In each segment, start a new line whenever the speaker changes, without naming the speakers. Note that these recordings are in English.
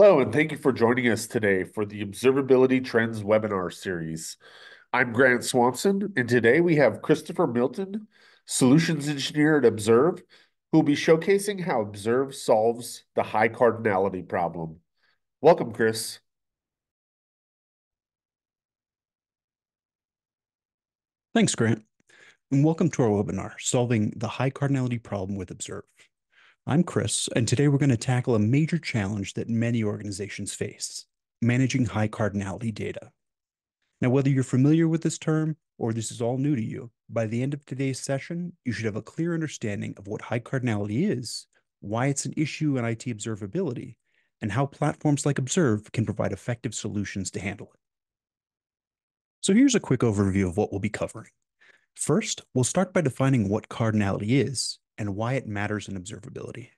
Hello, and thank you for joining us today for the Observability Trends webinar series. I'm Grant Swanson, and today we have Christopher Milton, Solutions Engineer at Observe, who will be showcasing how Observe solves the high cardinality problem. Welcome, Chris.
Thanks, Grant, and welcome to our webinar, Solving the High Cardinality Problem with Observe. I'm Chris, and today we're going to tackle a major challenge that many organizations face, managing high cardinality data. Now, whether you're familiar with this term or this is all new to you, by the end of today's session, you should have a clear understanding of what high cardinality is, why it's an issue in IT observability, and how platforms like Observe can provide effective solutions to handle it. So here's a quick overview of what we'll be covering. First, we'll start by defining what cardinality is and why it matters in observability.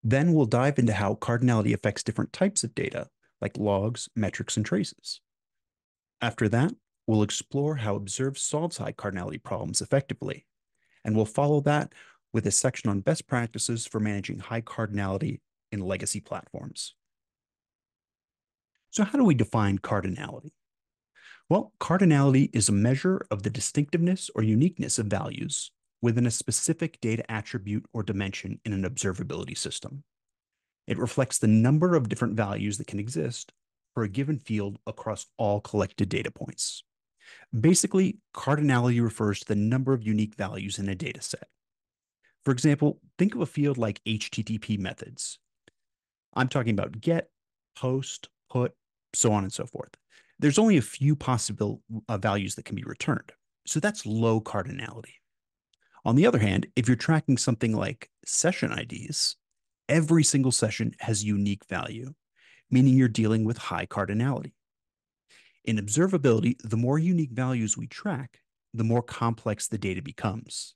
Then we'll dive into how cardinality affects different types of data, like logs, metrics, and traces. After that, we'll explore how Observe solves high cardinality problems effectively, and we'll follow that with a section on best practices for managing high cardinality in legacy platforms. So how do we define cardinality? Well, cardinality is a measure of the distinctiveness or uniqueness of values within a specific data attribute or dimension in an observability system. It reflects the number of different values that can exist for a given field across all collected data points. Basically, cardinality refers to the number of unique values in a data set. For example, think of a field like HTTP methods. I'm talking about get, post, put, so on and so forth. There's only a few possible values that can be returned. So that's low cardinality. On the other hand, if you're tracking something like session IDs, every single session has unique value, meaning you're dealing with high cardinality. In observability, the more unique values we track, the more complex the data becomes.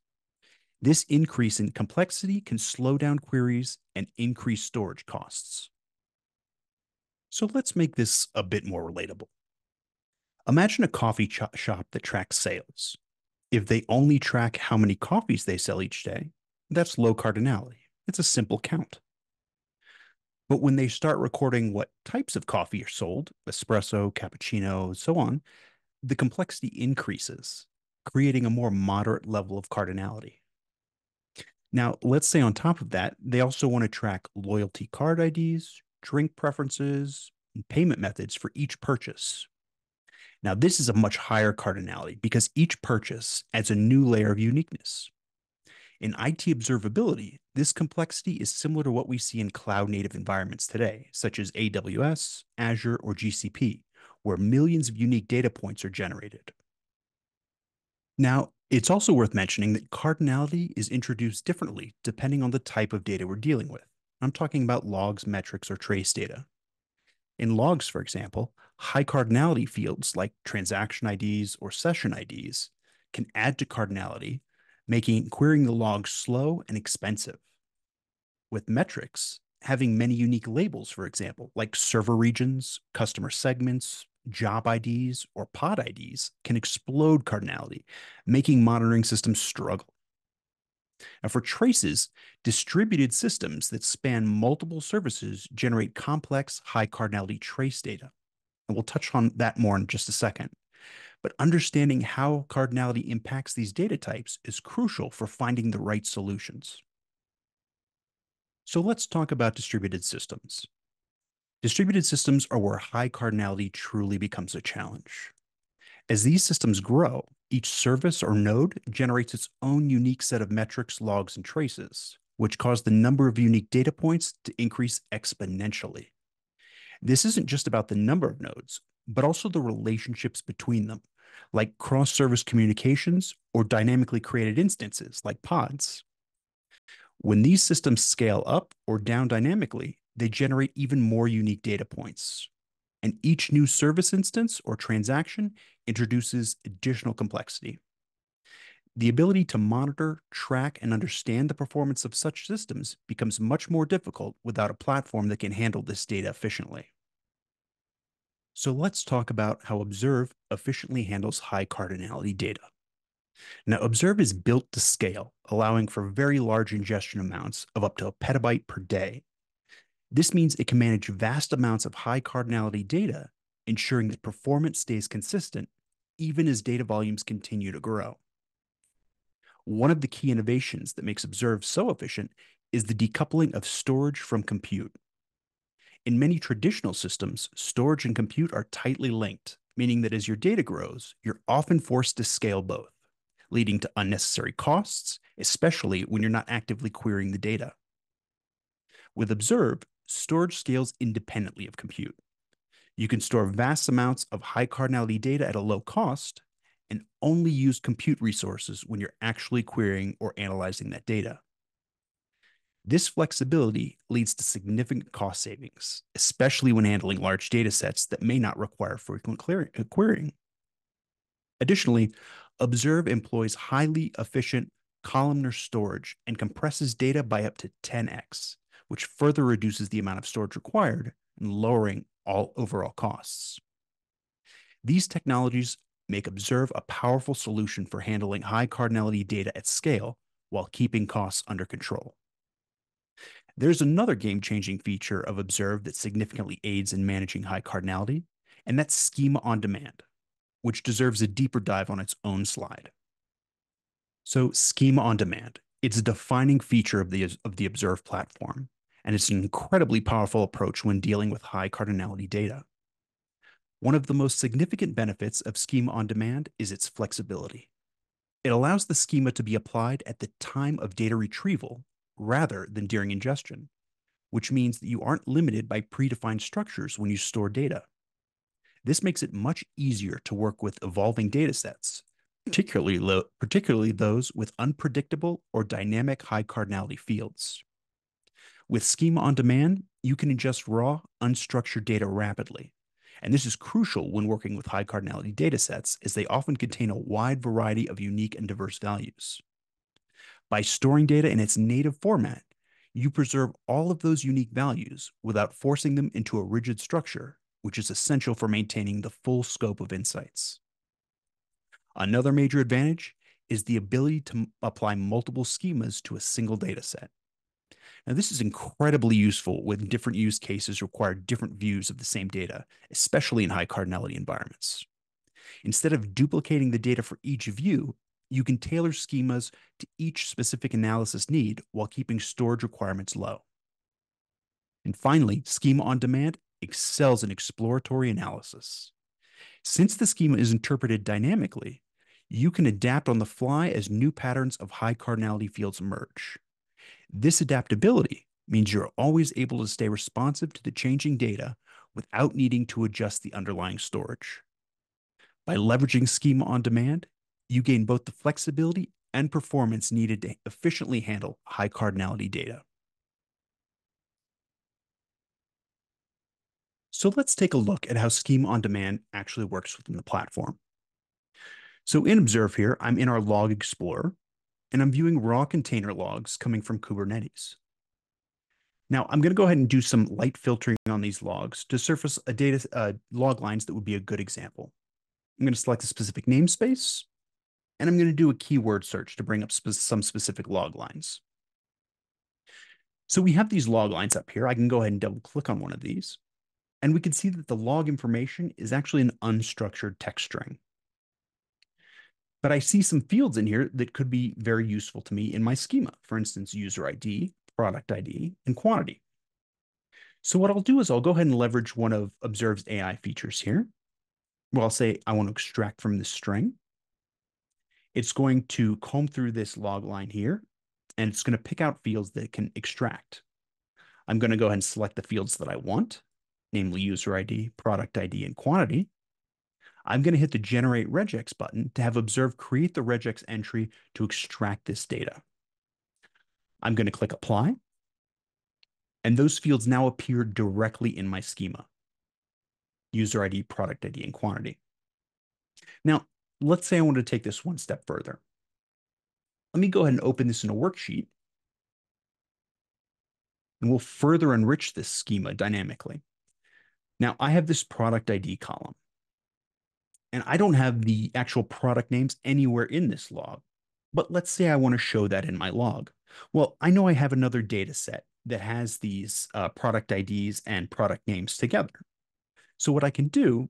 This increase in complexity can slow down queries and increase storage costs. So let's make this a bit more relatable. Imagine a coffee shop that tracks sales. If they only track how many coffees they sell each day, that's low cardinality. It's a simple count. But when they start recording what types of coffee are sold, espresso, cappuccino, so on, the complexity increases, creating a more moderate level of cardinality. Now, let's say on top of that, they also want to track loyalty card IDs, drink preferences, and payment methods for each purchase. Now, this is a much higher cardinality because each purchase adds a new layer of uniqueness. In IT observability, this complexity is similar to what we see in cloud native environments today, such as AWS, Azure, or GCP, where millions of unique data points are generated. Now, it's also worth mentioning that cardinality is introduced differently depending on the type of data we're dealing with. I'm talking about logs, metrics, or trace data. In logs, for example, high cardinality fields like transaction IDs or session IDs can add to cardinality, making querying the logs slow and expensive. With metrics, having many unique labels, for example, like server regions, customer segments, job IDs, or pod IDs, can explode cardinality, making monitoring systems struggle. Now, for traces, distributed systems that span multiple services generate complex, high cardinality trace data. And we'll touch on that more in just a second. But understanding how cardinality impacts these data types is crucial for finding the right solutions. So let's talk about distributed systems. Distributed systems are where high cardinality truly becomes a challenge. As these systems grow, each service or node generates its own unique set of metrics, logs, and traces, which cause the number of unique data points to increase exponentially. This isn't just about the number of nodes, but also the relationships between them, like cross-service communications or dynamically created instances like pods. When these systems scale up or down dynamically, they generate even more unique data points. And each new service instance or transaction introduces additional complexity. The ability to monitor, track, and understand the performance of such systems becomes much more difficult without a platform that can handle this data efficiently. So let's talk about how Observe efficiently handles high cardinality data. Now, Observe is built to scale, allowing for very large ingestion amounts of up to a petabyte per day. This means it can manage vast amounts of high cardinality data, ensuring that performance stays consistent even as data volumes continue to grow. One of the key innovations that makes Observe so efficient is the decoupling of storage from compute. In many traditional systems, storage and compute are tightly linked, meaning that as your data grows, you're often forced to scale both, leading to unnecessary costs, especially when you're not actively querying the data. With Observe, storage scales independently of compute. You can store vast amounts of high cardinality data at a low cost and only use compute resources when you're actually querying or analyzing that data. This flexibility leads to significant cost savings, especially when handling large data sets that may not require frequent querying. Additionally, Observe employs highly efficient columnar storage and compresses data by up to 10x, which further reduces the amount of storage required and lowering all overall costs. These technologies make Observe a powerful solution for handling high cardinality data at scale while keeping costs under control. There's another game changing feature of Observe that significantly aids in managing high cardinality, and that's schema on demand, which deserves a deeper dive on its own slide. So, schema on demand, it's a defining feature of the Observe platform, and it's an incredibly powerful approach when dealing with high cardinality data. One of the most significant benefits of schema on demand is its flexibility. It allows the schema to be applied at the time of data retrieval rather than during ingestion, which means that you aren't limited by predefined structures when you store data. This makes it much easier to work with evolving data sets, particularly those with unpredictable or dynamic high cardinality fields. With Schema on Demand, you can ingest raw, unstructured data rapidly. And this is crucial when working with high cardinality data sets, as they often contain a wide variety of unique and diverse values. By storing data in its native format, you preserve all of those unique values without forcing them into a rigid structure, which is essential for maintaining the full scope of insights. Another major advantage is the ability to apply multiple schemas to a single data set. Now, this is incredibly useful when different use cases require different views of the same data, especially in high cardinality environments. Instead of duplicating the data for each view, you can tailor schemas to each specific analysis need while keeping storage requirements low. And finally, Schema on Demand excels in exploratory analysis. Since the schema is interpreted dynamically, you can adapt on the fly as new patterns of high cardinality fields emerge. This adaptability means you're always able to stay responsive to the changing data without needing to adjust the underlying storage. By leveraging Schema on Demand, you gain both the flexibility and performance needed to efficiently handle high cardinality data. So let's take a look at how Schema on Demand actually works within the platform. So in Observe here, I'm in our Log Explorer, and I'm viewing raw container logs coming from Kubernetes. Now, I'm going to go ahead and do some light filtering on these logs to surface a data log lines that would be a good example. I'm going to select a specific namespace, and I'm going to do a keyword search to bring up some specific log lines. So we have these log lines up here. I can go ahead and double click on one of these, and we can see that the log information is actually an unstructured text string. But I see some fields in here that could be very useful to me in my schema. For instance, user ID, product ID, and quantity. So what I'll do is I'll go ahead and leverage one of Observe's AI features here, where I'll say I want to extract from this string. It's going to comb through this log line here, and it's going to pick out fields that it can extract. I'm going to go ahead and select the fields that I want, namely user ID, product ID, and quantity. I'm going to hit the Generate Regex button to have Observe create the regex entry to extract this data. I'm going to click Apply, and those fields now appear directly in my schema: user ID, product ID, and quantity. Now, let's say I want to take this one step further. Let me go ahead and open this in a worksheet, and we'll further enrich this schema dynamically. Now, I have this product ID column, and I don't have the actual product names anywhere in this log. But let's say I want to show that in my log. Well, I know I have another data set that has these product IDs and product names together. So what I can do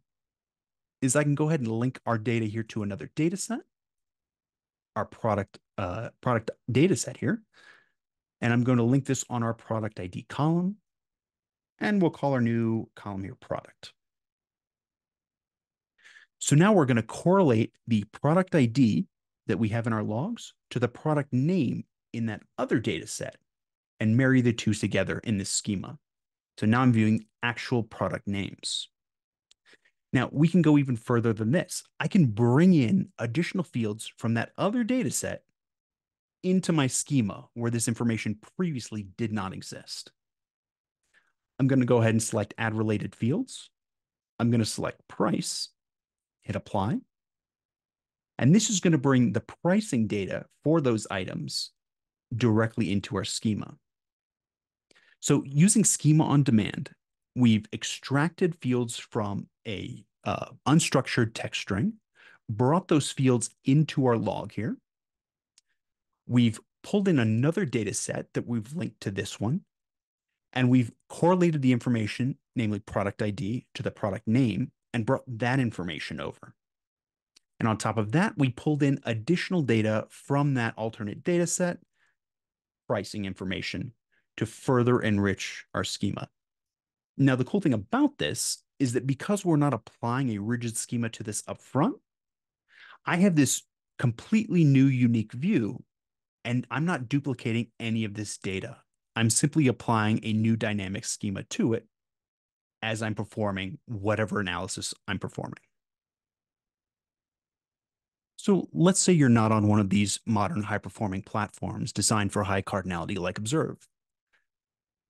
is I can go ahead and link our data here to another data set, our product data set here. And I'm going to link this on our product ID column. And we'll call our new column here product. So now we're going to correlate the product ID that we have in our logs to the product name in that other data set and marry the two together in this schema. So now I'm viewing actual product names. Now we can go even further than this. I can bring in additional fields from that other data set into my schema where this information previously did not exist. I'm going to go ahead and select add related fields. I'm going to select price, hit apply. And this is going to bring the pricing data for those items directly into our schema. So using schema on demand, we've extracted fields from a unstructured text string, brought those fields into our log here. We've pulled in another data set that we've linked to this one, and we've correlated the information, namely product ID, to the product name and brought that information over. And on top of that, we pulled in additional data from that alternate data set, pricing information, to further enrich our schema. Now, the cool thing about this is that because we're not applying a rigid schema to this upfront, I have this completely new, unique view, and I'm not duplicating any of this data. I'm simply applying a new dynamic schema to it as I'm performing whatever analysis I'm performing. So let's say you're not on one of these modern high-performing platforms designed for high cardinality like Observe.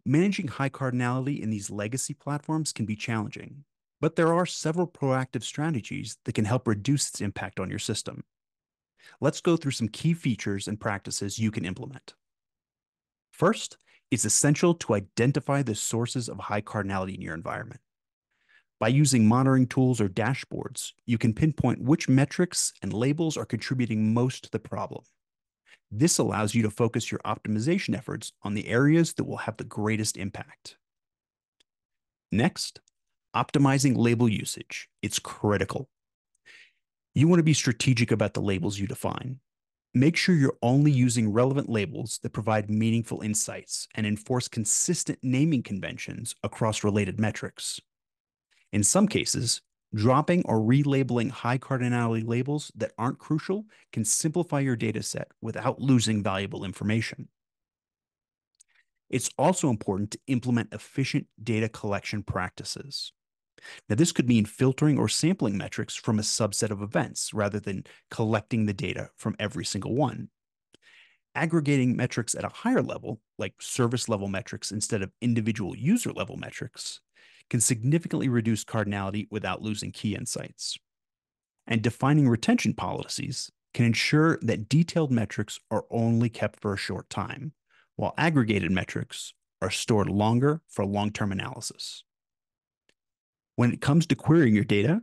Managing high cardinality in these legacy platforms can be challenging, but there are several proactive strategies that can help reduce its impact on your system. Let's go through some key features and practices you can implement. First, it's essential to identify the sources of high cardinality in your environment. By using monitoring tools or dashboards, you can pinpoint which metrics and labels are contributing most to the problem. This allows you to focus your optimization efforts on the areas that will have the greatest impact. Next, optimizing label usage. It's critical. You want to be strategic about the labels you define. Make sure you're only using relevant labels that provide meaningful insights and enforce consistent naming conventions across related metrics. In some cases, dropping or relabeling high cardinality labels that aren't crucial can simplify your data set without losing valuable information. It's also important to implement efficient data collection practices. Now, this could mean filtering or sampling metrics from a subset of events rather than collecting the data from every single one. Aggregating metrics at a higher level, like service level metrics instead of individual user level metrics, can significantly reduce cardinality without losing key insights. And defining retention policies can ensure that detailed metrics are only kept for a short time, while aggregated metrics are stored longer for long-term analysis. When it comes to querying your data,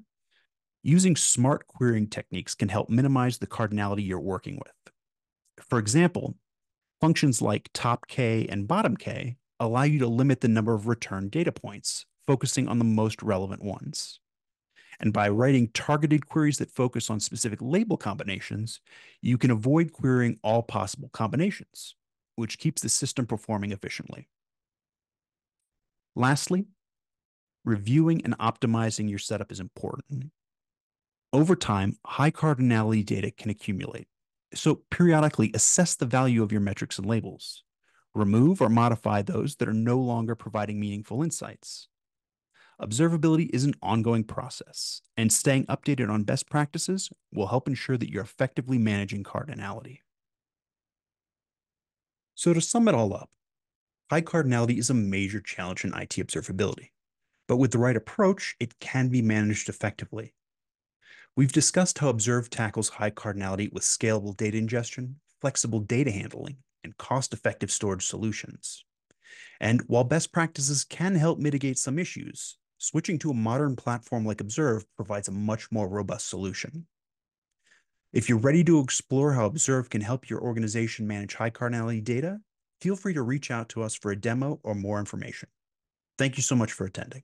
using smart querying techniques can help minimize the cardinality you're working with. For example, functions like top K and bottom K allow you to limit the number of return data points, focusing on the most relevant ones. And by writing targeted queries that focus on specific label combinations, you can avoid querying all possible combinations, which keeps the system performing efficiently. Lastly, reviewing and optimizing your setup is important. Over time, high cardinality data can accumulate. So periodically assess the value of your metrics and labels. Remove or modify those that are no longer providing meaningful insights. Observability is an ongoing process, and staying updated on best practices will help ensure that you're effectively managing cardinality. So to sum it all up, high cardinality is a major challenge in IT observability, but with the right approach, it can be managed effectively. We've discussed how Observe tackles high cardinality with scalable data ingestion, flexible data handling, and cost-effective storage solutions. And while best practices can help mitigate some issues, switching to a modern platform like Observe provides a much more robust solution. If you're ready to explore how Observe can help your organization manage high cardinality data, feel free to reach out to us for a demo or more information. Thank you so much for attending.